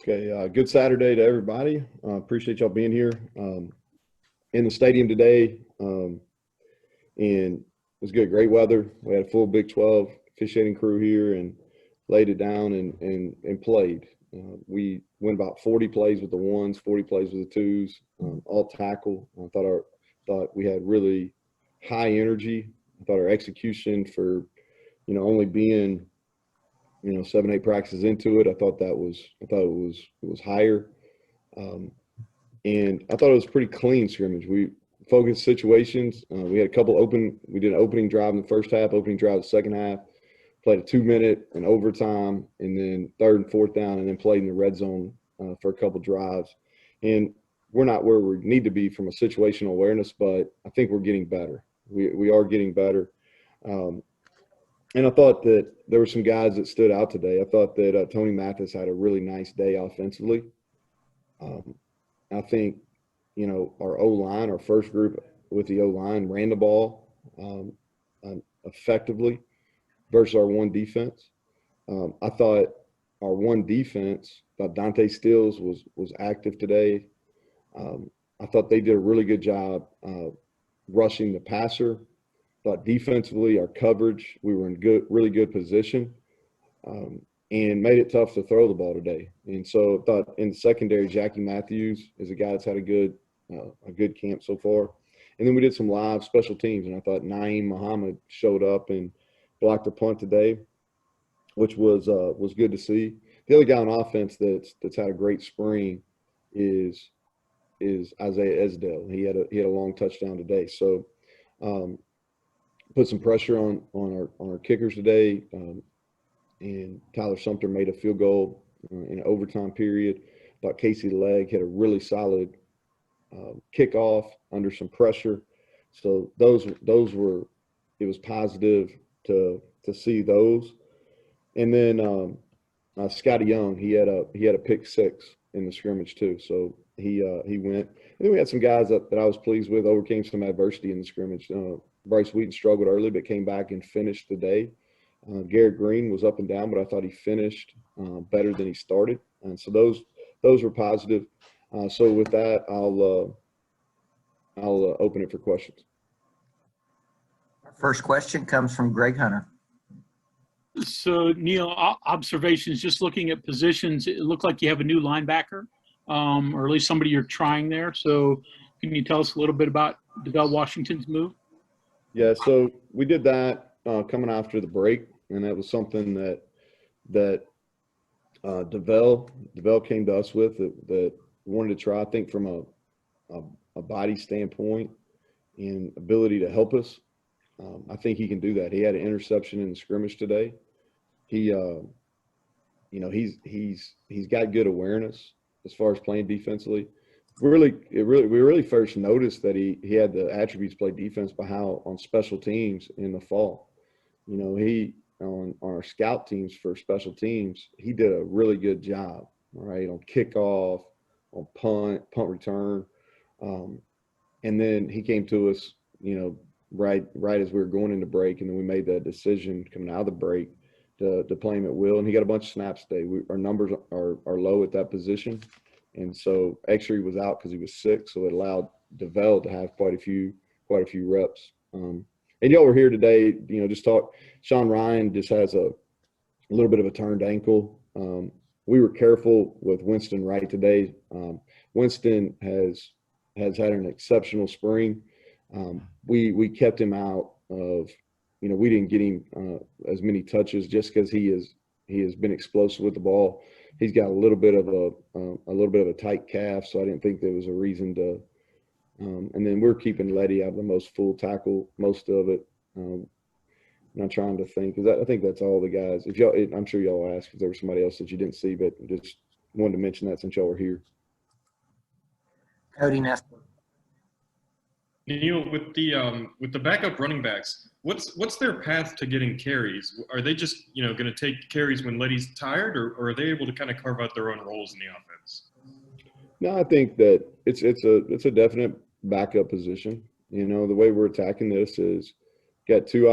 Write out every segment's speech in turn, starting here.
Okay, good Saturday to everybody. Appreciate y'all being here in the stadium today. And it was good, great weather. We had a full Big 12 officiating crew here and laid it down and played. We went about 40 plays with the ones, 40 plays with the twos, all tackle. I thought we had really high energy. I thought our execution for, only being 7, 8 practices into it. I thought it was higher. And I thought it was pretty clean scrimmage. We focused situations. We had we did an opening drive in the first half, opening drive in the second half, played a 2-minute and overtime, and then third and fourth down, and then played in the red zone for a couple drives. And we're not where we need to be from a situational awareness, but I think we're getting better. We are getting better. And I thought that there were some guys that stood out today. I thought that Tony Mathis had a really nice day offensively. I think, our O-line, our first group with the O-line ran the ball effectively versus our one defense. I thought our one defense, Dante Stills was active today. I thought they did a really good job rushing the passer. But defensively, our coverage, we were in really good position and made it tough to throw the ball today. And so I thought in the secondary, Jackie Matthews is a guy that's had a good camp so far. And then we did some live special teams, and I thought Naeem Muhammad showed up and blocked a punt today, which was good to see. The other guy on offense that's had a great spring is Isaiah Esdale. He had a long touchdown today. So put some pressure on our kickers today, and Tyler Sumter made a field goal in an overtime period. Thought Casey Legg had a really solid kickoff under some pressure. So those were, it was positive to see those. And then Scotty Young, he had a pick six in the scrimmage too. So he went. And then we had some guys that I was pleased with, overcame some adversity in the scrimmage. Bryce Wheaton struggled early, but came back and finished the day. Garrett Green was up and down, but I thought he finished better than he started. And so those were positive. So with that, I'll open it for questions. First question comes from Greg Hunter. So, Neal, observations, just looking at positions, it looked like you have a new linebacker, or at least somebody you're trying there. So can you tell us a little bit about DeVell Washington's move? Yeah, so we did that coming after the break, and that was something that DeVell came to us with that wanted to try. I think from a body standpoint and ability to help us, I think he can do that. He had an interception in the scrimmage today. He, he's got good awareness as far as playing defensively. We really first noticed that he had the attributes to play defense by how on special teams in the fall. He on our scout teams for special teams, he did a really good job, right, on kickoff, on punt return. And then he came to us, right as we were going into break, and then we made that decision coming out of the break to play him at will. And he got a bunch of snaps today. Our numbers are low at that position. And so Exery was out because he was sick, so it allowed DeVell to have quite a few reps. And y'all were here today, just talk. Sean Ryan just has a little bit of a turned ankle. We were careful with Winston Wright today. Winston has had an exceptional spring. We kept him out of, we didn't get him as many touches just because he has been explosive with the ball. He's got a little bit of a tight calf, so I didn't think there was a reason to. And then we're keeping Letty out of the most full tackle, most of it. Not trying to think, because I think that's all the guys. I'm sure y'all asked if there was somebody else that you didn't see, but just wanted to mention that since y'all were here. Cody Nestor. Neal, with the backup running backs, what's their path to getting carries? Are they just going to take carries when Letty's tired, or are they able to kind of carve out their own roles in the offense? No, I think that it's a definite backup position. The way we're attacking this is we got two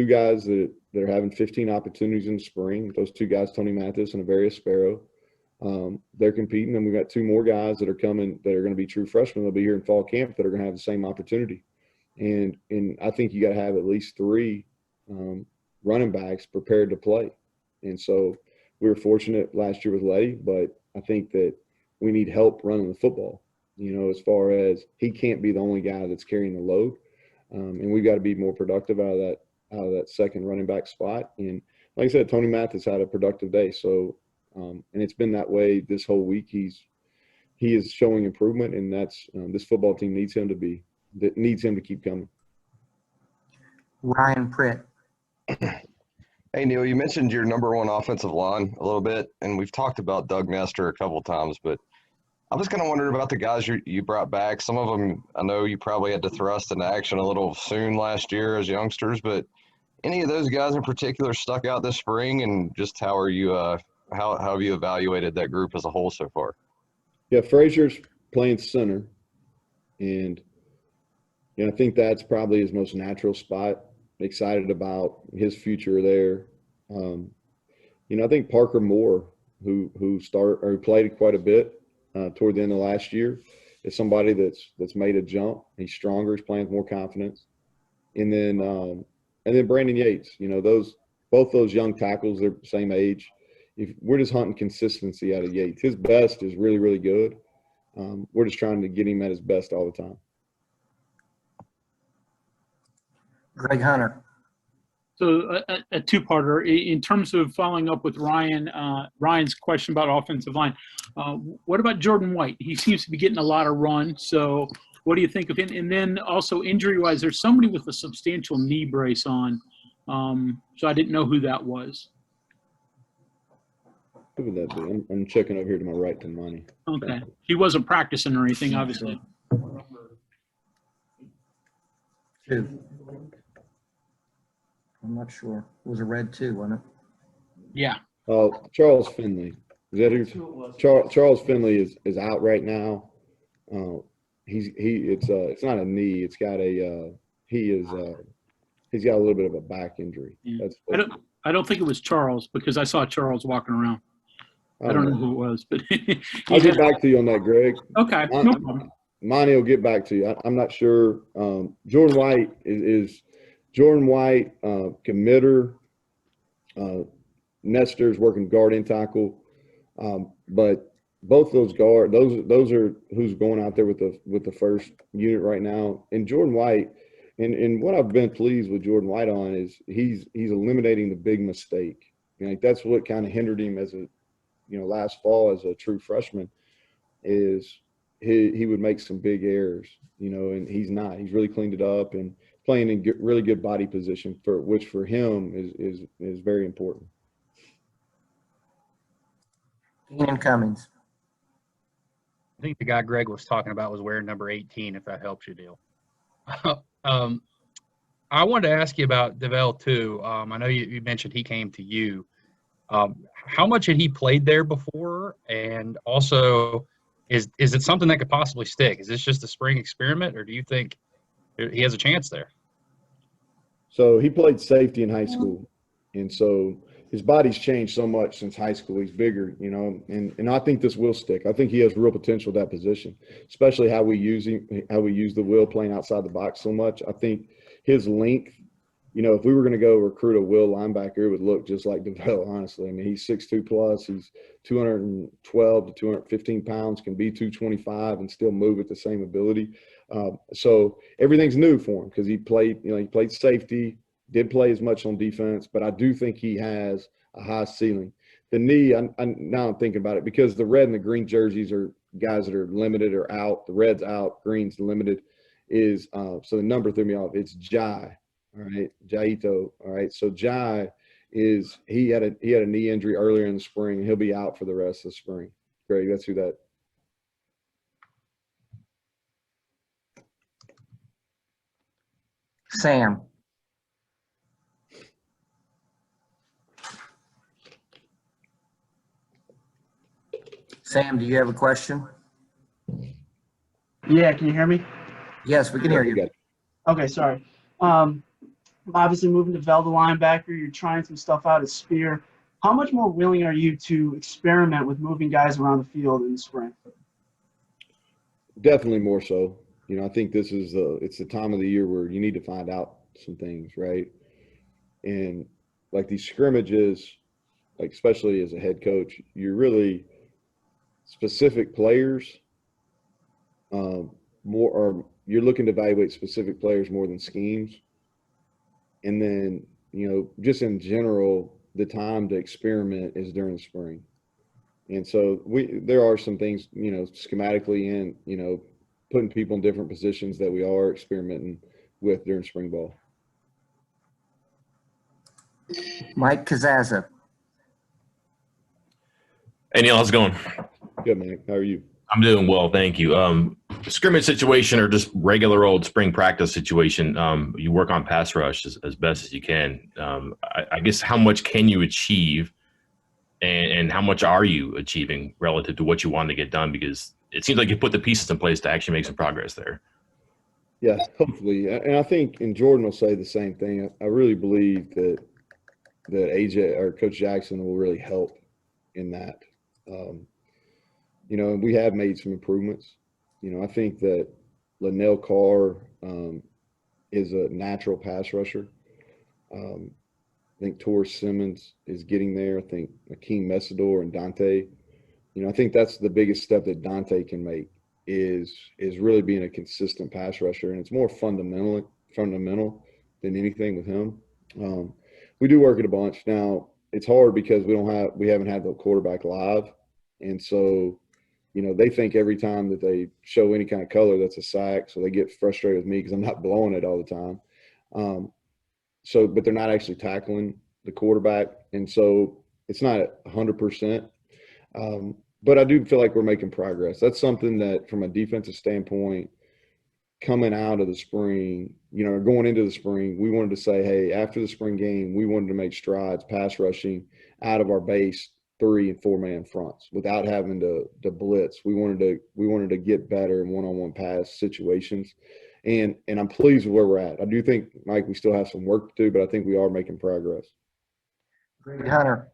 guys that are having 15 opportunities in the spring. Those two guys, Tony Mathis and Avarius Sparrow. they're competing, and we got 2 more guys that are coming that are going to be true freshmen. They'll be here in fall camp that are going to have the same opportunity. And I think you got to have at least 3 running backs prepared to play. And so we were fortunate last year with Letty, but I think that we need help running the football. As far as he can't be the only guy that's carrying the load, and we've got to be more productive out of that second running back spot. And like I said, Tony Mathis had a productive day. So, and it's been that way this whole week. He is showing improvement, and that's this football team needs him to keep coming. Ryan Pritt. Hey, Neal, you mentioned your number 1 offensive line a little bit, and we've talked about Doug Nestor a couple of times, but I was kind of wondering about the guys you brought back. Some of them, I know you probably had to thrust into action a little soon last year as youngsters, but any of those guys in particular stuck out this spring, and just how are you how have you evaluated that group as a whole so far? Yeah, Frazier's playing center, and I think that's probably his most natural spot. Excited about his future there. I think Parker Moore, who played quite a bit toward the end of last year, is somebody that's made a jump. He's stronger. He's playing with more confidence. And then Brandon Yates. Both those young tackles, they're the same age. We're just hunting consistency out of Yates. His best is really, really good. We're just trying to get him at his best all the time. Greg Hunter. So a 2-parter. In terms of following up with Ryan's question about offensive line, what about Jordan White? He seems to be getting a lot of run. So what do you think of him? And then also injury-wise, there's somebody with a substantial knee brace on. So I didn't know who that was. Who would that be? I'm checking over here to my right to money. Okay. He wasn't practicing or anything, obviously. 2. I'm not sure. It was a red 2, wasn't it? Yeah. Charles Finley. Is that who? Charles Finley is out right now. It's not a knee. It's got he's got a little bit of a back injury. Yeah. I don't think it was Charles, because I saw Charles walking around. I don't know who it was, but I'll get back to you on that, Greg. Okay, no problem. Monty will get back to you. I'm not sure. Jordan White is Jordan White, committer. Nestor's working guard and tackle, but both those those are who's going out there with the first unit right now. And Jordan White, and what I've been pleased with Jordan White on is he's eliminating the big mistake. That's what kind of hindered him as last fall as a true freshman, is he would make some big errors, and he's not. He's really cleaned it up and playing in really good body position, which for him is very important. Keenan Cummings. I think the guy Greg was talking about was wearing number 18, if that helps you, Neal. I wanted to ask you about DeVell too. I know you mentioned he came to you. How much had he played there before? And also, is it something that could possibly stick? Is this just a spring experiment, or do you think he has a chance there? So he played safety in high school, and so his body's changed so much since high school. He's bigger, and I think this will stick. I think he has real potential at that position, especially how we use him, how we use the will playing outside the box so much. I think his length, if we were going to go recruit a will linebacker, it would look just like DeVell, honestly. I mean, he's 6'2 plus, he's 212 to 215 pounds, can be 225 and still move with the same ability. So everything's new for him because he played safety, did play as much on defense, but I do think he has a high ceiling. The knee, now I'm thinking about it, because the red and the green jerseys are guys that are limited or out. The red's out, green's limited. So the number threw me off. It's Jai, all right, Jaito, all right. So Jai he had a knee injury earlier in the spring. He'll be out for the rest of the spring. Greg, that's who that. Sam. Sam, do you have a question? Yeah, can you hear me? Yes, we can hear you. Okay, sorry. Obviously moving to Vel, the linebacker, you're trying some stuff out at Spear. how much more willing are you to experiment with moving guys around the field in the spring? Definitely more so. I think this is it's the time of the year where you need to find out some things, right? And like these scrimmages, like especially as a head coach, you're really specific players more, or you're looking to evaluate specific players more than schemes. And then, just in general, the time to experiment is during the spring. And so there are some things, schematically and, putting people in different positions that we are experimenting with during spring ball. Mike Kazaza. Hey Neal, how's it going? Good, man. How are you? I'm doing well, thank you. Scrimmage situation or just regular old spring practice situation, you work on pass rush as best as you can. I guess how much can you achieve and how much are you achieving relative to what you wanted to get done? Because it seems like you put the pieces in place to actually make some progress there. Yeah, hopefully. And I think, and Jordan will say the same thing, I really believe that AJ or Coach Jackson will really help in that. And we have made some improvements. I think that Neal Carr is a natural pass rusher. I think Torres Simmons is getting there. I think Akeem Mesidor and Dante. I think that's the biggest step that Dante can make is really being a consistent pass rusher, and it's more fundamental than anything with him. We do work it a bunch. Now it's hard because we haven't had the quarterback live, and so they think every time that they show any kind of color that's a sack, so they get frustrated with me because I'm not blowing it all the time. But they're not actually tackling the quarterback, and so it's not 100%. But I do feel like we're making progress. That's something that, from a defensive standpoint, coming out of the spring, going into the spring, we wanted to say, hey, after the spring game, we wanted to make strides pass rushing out of our base 3 and 4 man fronts without having to blitz. We wanted to get better in one-on-one pass situations. And I'm pleased with where we're at. I do think, Mike, we still have some work to do, but I think we are making progress. Greg Hunter.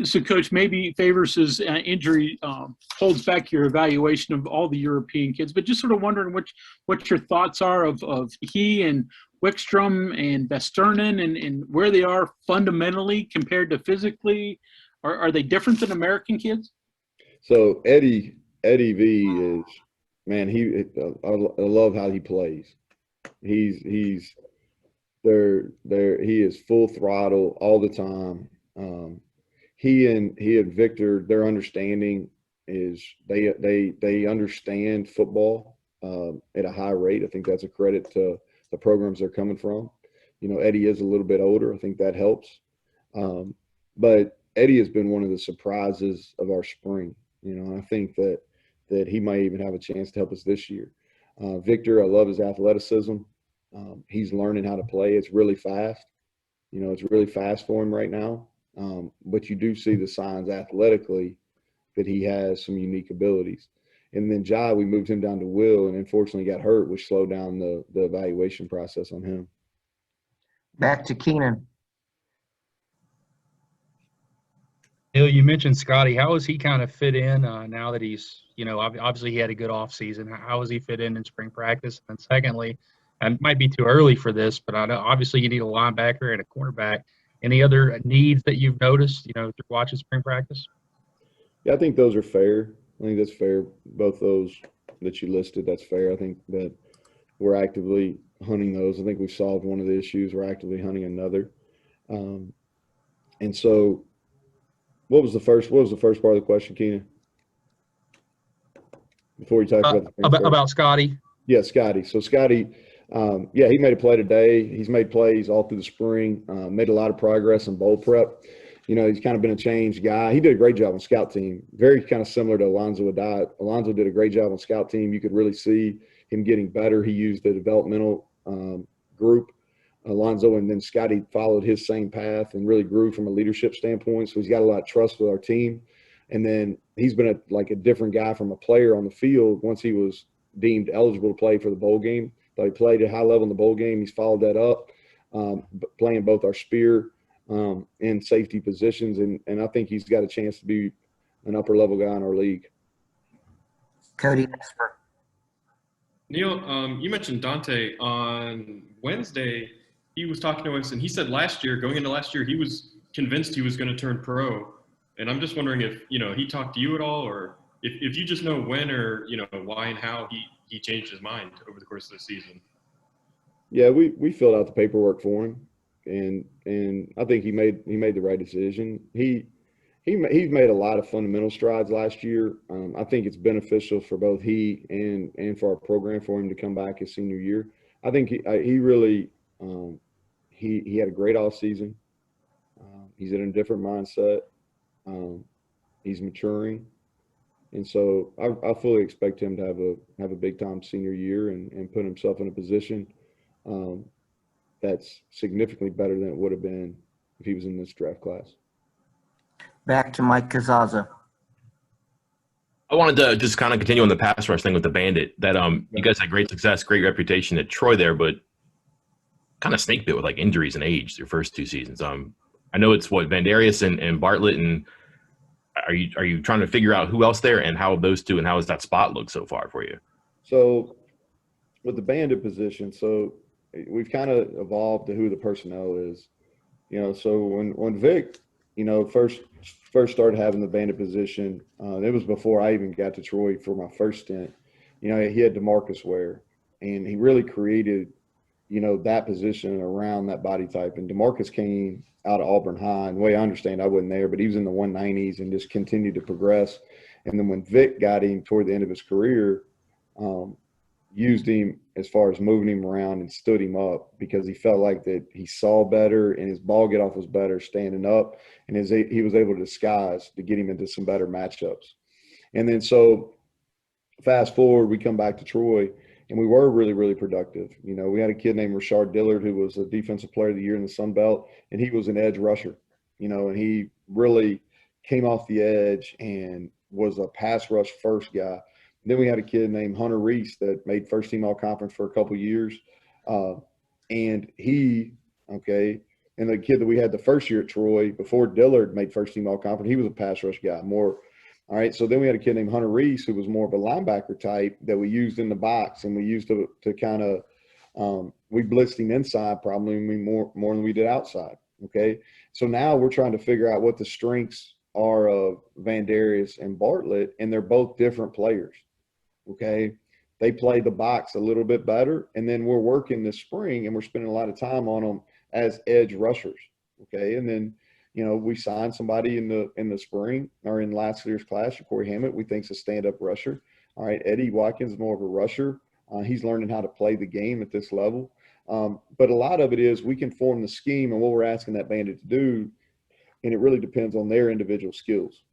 So, Coach, maybe Favors' injury holds back your evaluation of all the European kids, but just sort of wondering what your thoughts are of he and Wickstrom and Vesternen and where they are fundamentally compared to physically. Are they different than American kids? So Eddie V is, man, I love how he plays. He is full throttle all the time. He and Victor, their understanding is they understand football at a high rate. I think that's a credit to the programs they're coming from. Eddie is a little bit older. I think that helps. But Eddie has been one of the surprises of our spring. I think that he might even have a chance to help us this year. Victor, I love his athleticism. He's learning how to play. It's really fast. It's really fast for him right now. But you do see the signs athletically that he has some unique abilities. And then Jai, we moved him down to Will and unfortunately got hurt, which slowed down the evaluation process on him. Back to Keenan. Neal, you mentioned Scotty. How has he kind of fit in now that he's, obviously he had a good offseason. How has he fit in spring practice? And secondly, it might be too early for this, but I know obviously you need a linebacker and a cornerback. Any other needs that you've noticed, through watching spring practice? Yeah, I think those are fair. I think that's fair. Both those that you listed, that's fair. I think that we're actively hunting those. I think we've solved one of the issues. We're actively hunting another. And so what was the first part of the question, Keenan? Before you talk about Scotty. Yeah, Scotty. So Scotty, he made a play today. He's made plays all through the spring, made a lot of progress in bowl prep. He's kind of been a changed guy. He did a great job on scout team, very kind of similar to Alonzo Adai. Alonzo did a great job on scout team. You could really see him getting better. He used the developmental group, Alonzo, and then Scotty followed his same path and really grew from a leadership standpoint. So he's got a lot of trust with our team. And then he's been a different guy from a player on the field once he was deemed eligible to play for the bowl game. But he played at a high level in the bowl game. He's followed that up, playing both our spear in safety positions, and I think he's got a chance to be an upper level guy in our league. Cody Nesper. Neal, you mentioned Dante on Wednesday. He was talking to us, and he said going into last year, he was convinced he was going to turn pro. And I'm just wondering if he talked to you at all, or if you just know when or why and how he changed his mind over the course of the season. Yeah, we filled out the paperwork for him, and I think he made the right decision. He's made a lot of fundamental strides last year. I think it's beneficial for both he and for our program for him to come back his senior year. I think he really he had a great off season. He's in a different mindset. He's maturing, and so I fully expect him to have a big time senior year and put himself in a position that's significantly better than it would have been if he was in this draft class. Back to Mike Kazaza. I wanted to just kind of continue on the pass rush thing with the Bandit. That you guys had great success, great reputation at Troy there, but kind of snake bit with like injuries and age your first 2 seasons. I know it's Vandarius and Bartlett, and are you trying to figure out who else there and how those two and how does that spot look so far for you? So with the Bandit position, so we've kind of evolved to who the personnel is. So when Vic, first started having the Bandit position, it was before I even got to Troy for my first stint. He had DeMarcus Ware, and he really created, that position around that body type. And DeMarcus came out of Auburn High, and the way I understand, I wasn't there, but he was in the 190s and just continued to progress. And then when Vic got him toward the end of his career, used him as far as moving him around and stood him up because he felt like that he saw better and his ball get off was better standing up, and he was able to disguise to get him into some better matchups. And then so fast forward, we come back to Troy, and we were really, really productive. We had a kid named Rashard Dillard who was a defensive player of the year in the Sun Belt, and he was an edge rusher, and he really came off the edge and was a pass rush first guy. Then we had a kid named Hunter Reese that made first team all conference for a couple of years. And the kid that we had the first year at Troy before Dillard made first team all conference, he was a pass rush guy more. All right. So then we had a kid named Hunter Reese who was more of a linebacker type that we used in the box, and we used to kind of we blitzed him inside probably more than we did outside. Okay. So now we're trying to figure out what the strengths are of Vandarius and Bartlett, and they're both different players. Okay. They play the box a little bit better. And then we're working this spring and we're spending a lot of time on them as edge rushers. Okay. And then, we signed somebody in the spring or in last year's class, Corey Hammett, we think's a stand-up rusher. All right. Eddie Watkins is more of a rusher. He's learning how to play the game at this level. But a lot of it is we can form the scheme and what we're asking that Bandit to do. And it really depends on their individual skills.